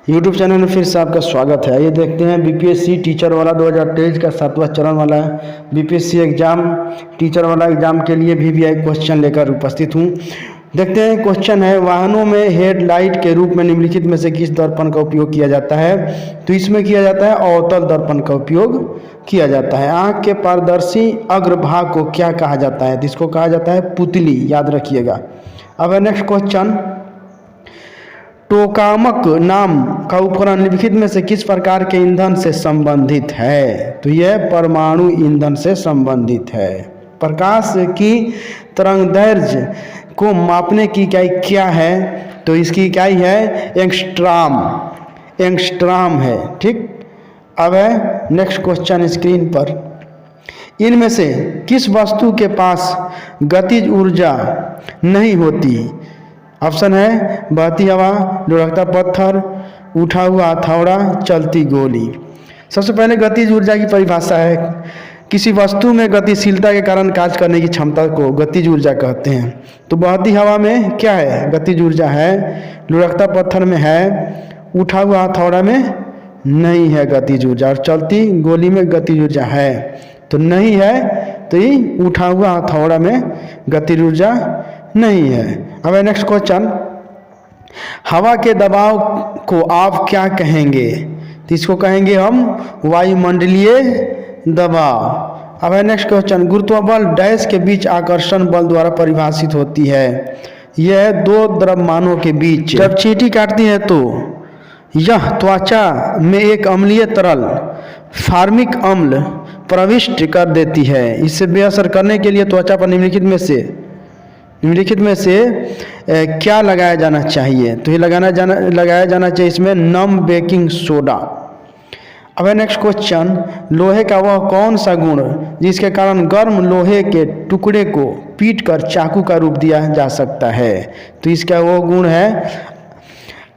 YouTube channel में फिर से आपका स्वागत है। ये देखते हैं बीपीएससी टीचर वाला 2023 का 7वां चरण वाला है। बीपीएससी एग्जाम टीचर वाला एग्जाम के लिए वीवीआई क्वेश्चन लेकर उपस्थित हूँ। देखते हैं क्वेश्चन है, वाहनों में हेडलाइट के रूप में निम्नलिखित में से किस दर्पण का उपयोग किया जाता है? तो इसमें किया जाता है अवतल दर्पण का उपयोग किया जाता है। आँख के पारदर्शी अग्रभाग को क्या कहा जाता है? तो इसको कहा जाता है पुतली, याद रखिएगा। अब है नेक्स्ट क्वेश्चन, टोकामक नाम का उपकरण निम्नलिखित में से किस प्रकार के ईंधन से संबंधित है? तो यह परमाणु ईंधन से संबंधित है। प्रकाश की तरंगदैर्घ्य को मापने की इकाई क्या है? तो इसकी इकाई है एंगस्ट्रॉम, एंगस्ट्रॉम है। ठीक, अब है नेक्स्ट क्वेश्चन स्क्रीन पर, इनमें से किस वस्तु के पास गतिज ऊर्जा नहीं होती? ऑप्शन है बहती हवा, लुढ़कता पत्थर, उठा हुआ हथौड़ा, चलती गोली। सबसे पहले गतिज ऊर्जा की परिभाषा है, किसी वस्तु में गतिशीलता के कारण कार्य करने की क्षमता को गतिज ऊर्जा कहते हैं। तो बहती हवा में क्या है? गतिज ऊर्जा है। लुढ़कता पत्थर में है, उठा हुआ हथौड़ा में नहीं है गतिज ऊर्जा, और चलती गोली में गतिज ऊर्जा है। तो नहीं है, तो ये उठा हुआ हथौड़ा में गतिज ऊर्जा नहीं है। अब नेक्स्ट क्वेश्चन, हवा के दबाव को आप क्या कहेंगे? तो इसको कहेंगे हम वायुमंडलीय दबाव। अब है नेक्स्ट क्वेश्चन, गुरुत्व डैश के बीच आकर्षण बल द्वारा परिभाषित होती है। यह दो द्रव्यमानों के बीच जब चींटी काटती है तो यह त्वचा में एक अम्लीय तरल फार्मिक अम्ल प्रविष्ट कर देती है। इससे बेअसर करने के लिए त्वचा पर निम्नलिखित में से क्या लगाया जाना चाहिए? तो ये लगाया जाना चाहिए इसमें नम बेकिंग सोडा। अब है नेक्स्ट क्वेश्चन, लोहे का वह कौन सा गुण जिसके कारण गर्म लोहे के टुकड़े को पीटकर चाकू का रूप दिया जा सकता है? तो इसका वो गुण है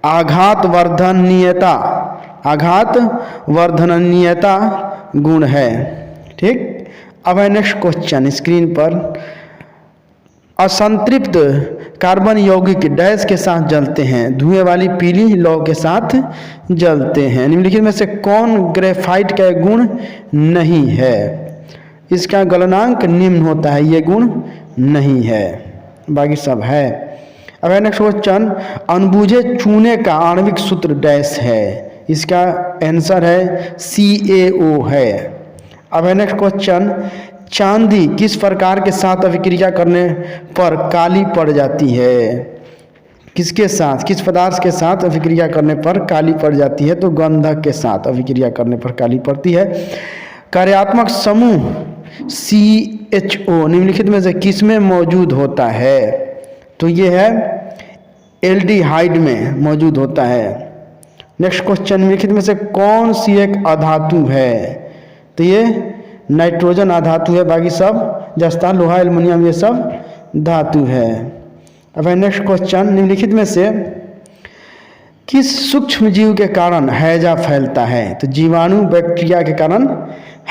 आघात वर्धनीयता, आघात वर्धनीयता गुण है। ठीक, अब है नेक्स्ट क्वेश्चन स्क्रीन पर, असंतृप्त कार्बन यौगिक डैश के साथ जलते हैं, धुएं वाली पीली लौ के साथ जलते हैं। निम्नलिखित में से कौन ग्रेफाइट का गुण नहीं है? इसका गलनांक निम्न होता है, ये गुण नहीं है, बाकी सब है। अब नेक्स्ट क्वेश्चन, अनबुझे चूने का आणविक सूत्र डैश है? इसका आंसर है CaO है। अब नेक्स्ट क्वेश्चन, चांदी किस प्रकार के साथ अभिक्रिया करने पर काली पड़ जाती है? किसके साथ, किस पदार्थ के साथ अभिक्रिया करने पर काली पड़ जाती है? तो गंधक के साथ अभिक्रिया करने पर काली पड़ती है। कार्यात्मक समूह CHO निम्नलिखित में से किस में मौजूद होता है? तो ये है एल्डिहाइड में मौजूद होता है। नेक्स्ट क्वेश्चन, निम्नलिखित में से कौन सी एक अधातु है? तो ये नाइट्रोजन अधातु है, बाकी सब जस्ता, लोहा, एल्युमिनियम ये सब धातु है। अब है नेक्स्ट क्वेश्चन, निम्नलिखित में से किस सूक्ष्म जीव के कारण हैजा फैलता है? तो जीवाणु बैक्टीरिया के कारण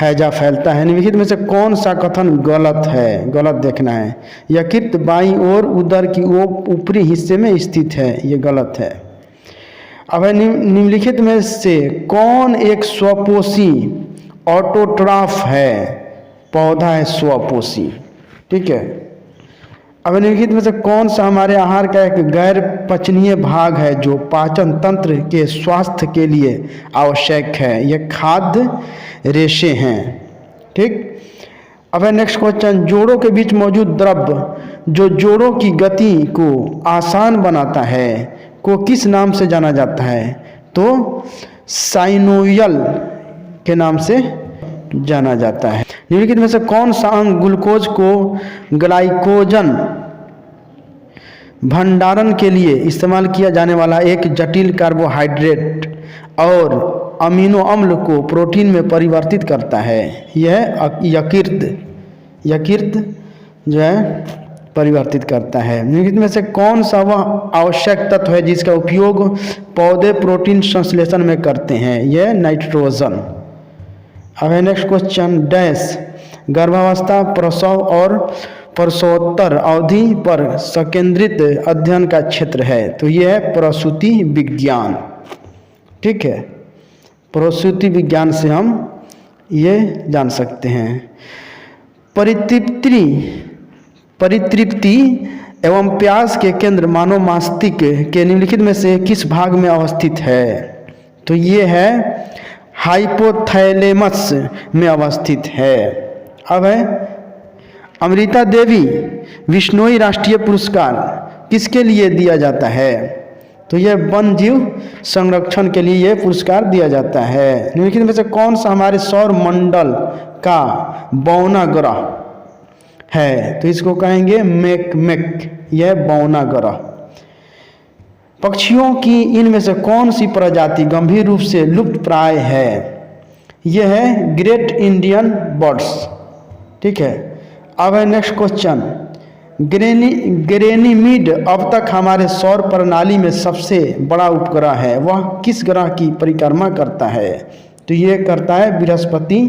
हैजा फैलता है। निम्नलिखित में से कौन सा कथन गलत है? गलत देखना है। यकृत बाईं ओर उदर की ऊपरी हिस्से में स्थित है, ये गलत है। अब है निम्नलिखित में से कौन एक स्वपोषी ऑटोट्रॉफ है? पौधा है स्वपोषी। ठीक है। अब निम्नलिखित में से कौन सा हमारे आहार का एक गैर पचनीय भाग है जो पाचन तंत्र के स्वास्थ्य के लिए आवश्यक है? यह खाद्य रेशे हैं। ठीक। अब है नेक्स्ट क्वेश्चन, जोड़ों के बीच मौजूद द्रव्य जो जोड़ों की गति को आसान बनाता है को किस नाम से जाना जाता है? तो साइनोवियल के नाम से जाना जाता है। निम्नलिखित में से कौन सा अंग ग्लूकोज को ग्लाइकोजन भंडारण के लिए इस्तेमाल किया जाने वाला एक जटिल कार्बोहाइड्रेट और अमीनो अम्ल को प्रोटीन में परिवर्तित करता है? यह यकृत जो है परिवर्तित करता है। निम्नलिखित में से कौन सा वह आवश्यक तत्व है जिसका उपयोग पौधे प्रोटीन संश्लेषण में करते हैं? यह नाइट्रोजन। अब है नेक्स्ट क्वेश्चन, डैश गर्भावस्था, प्रसव और प्रसवोत्तर अवधि पर संकेंद्रित अध्ययन का क्षेत्र है? तो यह है प्रसूति विज्ञान। ठीक है, प्रसूति विज्ञान से हम ये जान सकते हैं। परितृप्ति एवं प्यास के केंद्र मानव मस्तिष्क के निम्नलिखित में से किस भाग में अवस्थित है? तो ये है हाइपोथैलेमस में अवस्थित है। अब है अमृता देवी विश्नोई राष्ट्रीय पुरस्कार किसके लिए दिया जाता है? तो यह वन जीव संरक्षण के लिए यह पुरस्कार दिया जाता है। निम्नलिखित में से कौन सा हमारे सौर मंडल का बौना ग्रह है? तो इसको कहेंगे मेक, यह बौना ग्रह। पक्षियों की इनमें से कौन सी प्रजाति गंभीर रूप से लुप्त प्राय है? यह है ग्रेट इंडियन बर्ड्स। ठीक है, अब है नेक्स्ट क्वेश्चन, गैनीमीड अब तक हमारे सौर प्रणाली में सबसे बड़ा उपग्रह है, वह किस ग्रह की परिक्रमा करता है? तो ये करता है बृहस्पति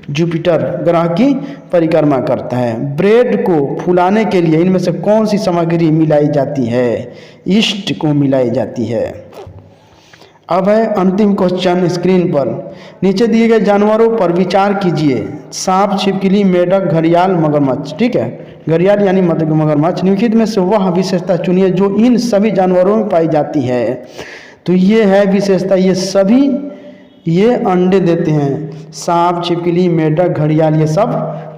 जुपिटर ग्रह की परिक्रमा करता है। ब्रेड को फुलाने के लिए इनमें से कौन सी सामग्री मिलाई जाती है? ईस्ट को मिलाई जाती है। अब है अंतिम क्वेश्चन स्क्रीन पर, नीचे दिए गए जानवरों पर विचार कीजिए। सांप, छिपकली, मेढक, घड़ियाल, मगरमच्छ। ठीक है, घड़ियाल यानी मगरमच्छ। निम्नलिखित में से वह विशेषता चुनिए जो इन सभी जानवरों में पाई जाती है। तो ये है विशेषता, ये सभी ये अंडे देते हैं। सांप, छिपकली, मेढक, घड़ियाल ये सब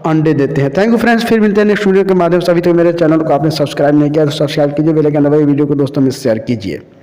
अंडे देते हैं। थैंक यू फ्रेंड्स, फिर मिलते हैं नेक्स्ट वीडियो के माध्यम से। अभी तो मेरे चैनल को आपने सब्सक्राइब नहीं किया तो सब्सक्राइब कीजिए, बेल आइकन दबाइए, वीडियो को दोस्तों में शेयर कीजिए।